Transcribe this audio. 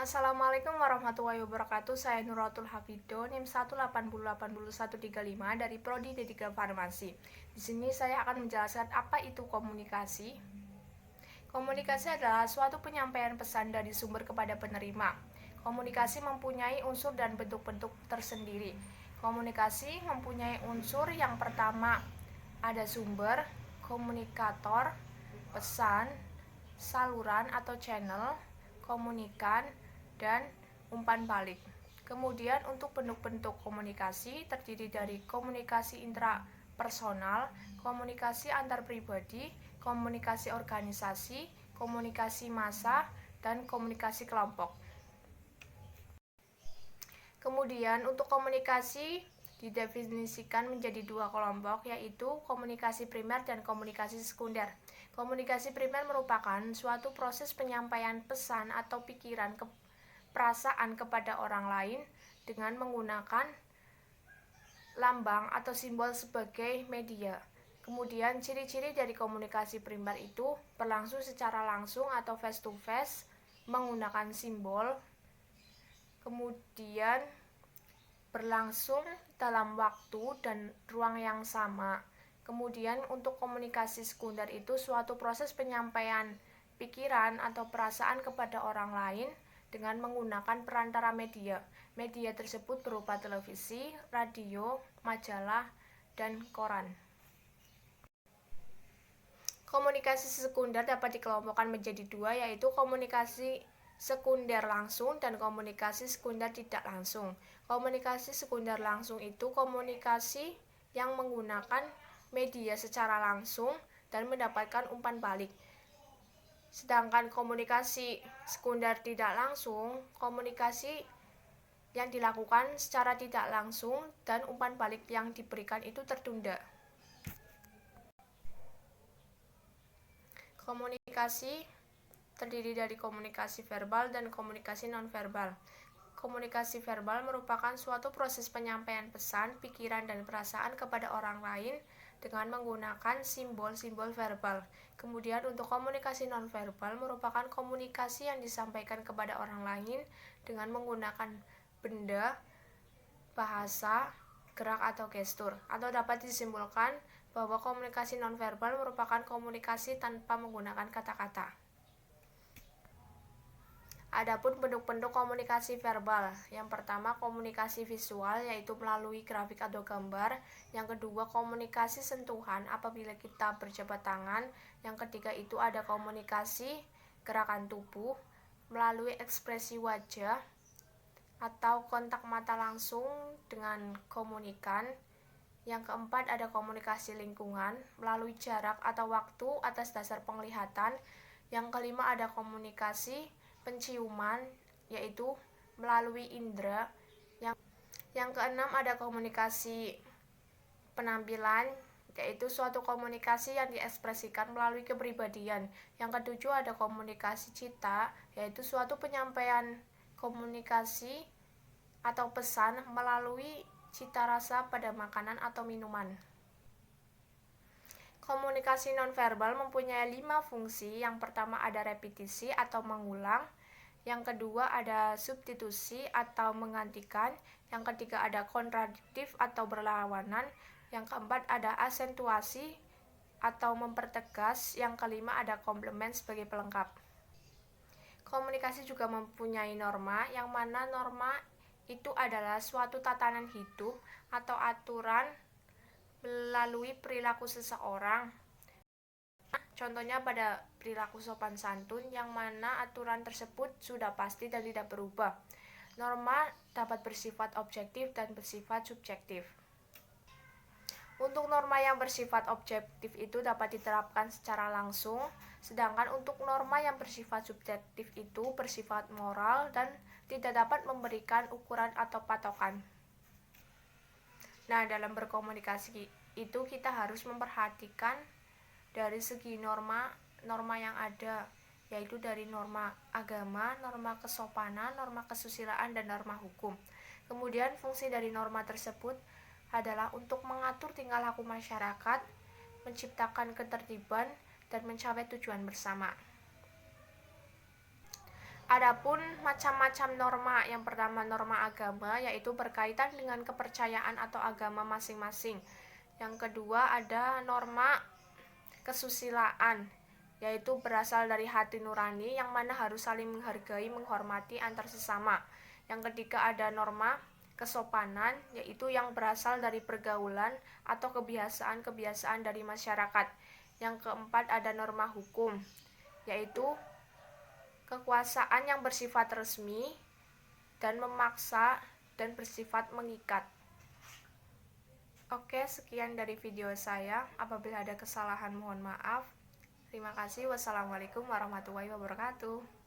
Assalamualaikum warahmatullahi wabarakatuh. Saya Nuratul Hafido, NIM 1808135 dari Prodi D3 Farmasi. Di sini saya akan menjelaskan apa itu komunikasi. Komunikasi adalah suatu penyampaian pesan dari sumber kepada penerima. Komunikasi mempunyai unsur dan bentuk-bentuk tersendiri. Komunikasi mempunyai unsur yang pertama ada sumber, komunikator, pesan, saluran atau channel, komunikan, dan umpan balik. Kemudian untuk bentuk-bentuk komunikasi terdiri dari komunikasi intrapersonal, komunikasi antar pribadi, komunikasi organisasi, komunikasi massa, dan komunikasi kelompok. Kemudian untuk komunikasi didefinisikan menjadi dua kelompok, yaitu komunikasi primer dan komunikasi sekunder. Komunikasi primer merupakan suatu proses penyampaian pesan atau pikiran perasaan kepada orang lain dengan menggunakan lambang atau simbol sebagai media. Kemudian ciri-ciri dari komunikasi primer itu berlangsung secara langsung atau face to face menggunakan simbol, kemudian berlangsung dalam waktu dan ruang yang sama. Kemudian untuk komunikasi sekunder itu suatu proses penyampaian pikiran atau perasaan kepada orang lain dengan menggunakan perantara media. Media tersebut berupa televisi, radio, majalah, dan koran. Komunikasi sekunder dapat dikelompokkan menjadi dua, yaitu komunikasi sekunder langsung dan komunikasi sekunder tidak langsung. Komunikasi sekunder langsung itu komunikasi yang menggunakan media secara langsung dan mendapatkan umpan balik. Sedangkan komunikasi sekunder tidak langsung, komunikasi yang dilakukan secara tidak langsung dan umpan balik yang diberikan itu tertunda. Komunikasi terdiri dari komunikasi verbal dan komunikasi nonverbal. Komunikasi verbal merupakan suatu proses penyampaian pesan, pikiran, dan perasaan kepada orang lain dengan menggunakan simbol-simbol verbal. Kemudian untuk komunikasi nonverbal merupakan komunikasi yang disampaikan kepada orang lain dengan menggunakan benda, bahasa, gerak, atau gestur. Atau dapat disimpulkan bahwa komunikasi nonverbal merupakan komunikasi tanpa menggunakan kata-kata. Adapun bentuk-bentuk komunikasi verbal, yang pertama komunikasi visual, yaitu melalui grafik atau gambar. Yang kedua komunikasi sentuhan apabila kita berjabat tangan. Yang ketiga itu ada komunikasi gerakan tubuh melalui ekspresi wajah atau kontak mata langsung dengan komunikan. Yang keempat ada komunikasi lingkungan melalui jarak atau waktu atas dasar penglihatan. Yang kelima ada komunikasi penciuman, yaitu melalui indera. Yang keenam ada komunikasi penampilan, yaitu suatu komunikasi yang diekspresikan melalui kepribadian. Yang ketujuh ada komunikasi cita, yaitu suatu penyampaian komunikasi atau pesan melalui cita rasa pada makanan atau minuman. Komunikasi nonverbal mempunyai 5 fungsi. Yang pertama ada repetisi atau mengulang. Yang kedua ada substitusi atau menggantikan. Yang ketiga ada kontradiktif atau berlawanan. Yang keempat ada asentuasi atau mempertegas. Yang kelima ada komplement sebagai pelengkap. Komunikasi juga mempunyai norma, yang mana norma itu adalah suatu tatanan hidup atau aturan melalui perilaku seseorang. Contohnya pada perilaku sopan santun, yang mana aturan tersebut sudah pasti dan tidak berubah. Norma dapat bersifat objektif dan bersifat subjektif. Untuk norma yang bersifat objektif itu dapat diterapkan secara langsung, sedangkan untuk norma yang bersifat subjektif itu bersifat moral dan tidak dapat memberikan ukuran atau patokan. Nah, dalam berkomunikasi itu kita harus memperhatikan dari segi norma yang ada, yaitu dari norma agama, norma kesopanan, norma kesusilaan, dan norma hukum. Kemudian fungsi dari norma tersebut adalah untuk mengatur tingkah laku masyarakat, menciptakan ketertiban, dan mencapai tujuan bersama. Adapun macam-macam norma, yang pertama norma agama, yaitu berkaitan dengan kepercayaan atau agama masing-masing. Yang kedua ada norma kesusilaan, yaitu berasal dari hati nurani yang mana harus saling menghargai, menghormati antar sesama. Yang ketiga ada norma kesopanan, yaitu yang berasal dari pergaulan atau kebiasaan-kebiasaan dari masyarakat. Yang keempat ada norma hukum, yaitu kekuasaan yang bersifat resmi dan memaksa dan bersifat mengikat. Oke, sekian dari video saya. Apabila ada kesalahan mohon maaf. Terima kasih. Wassalamualaikum warahmatullahi wabarakatuh.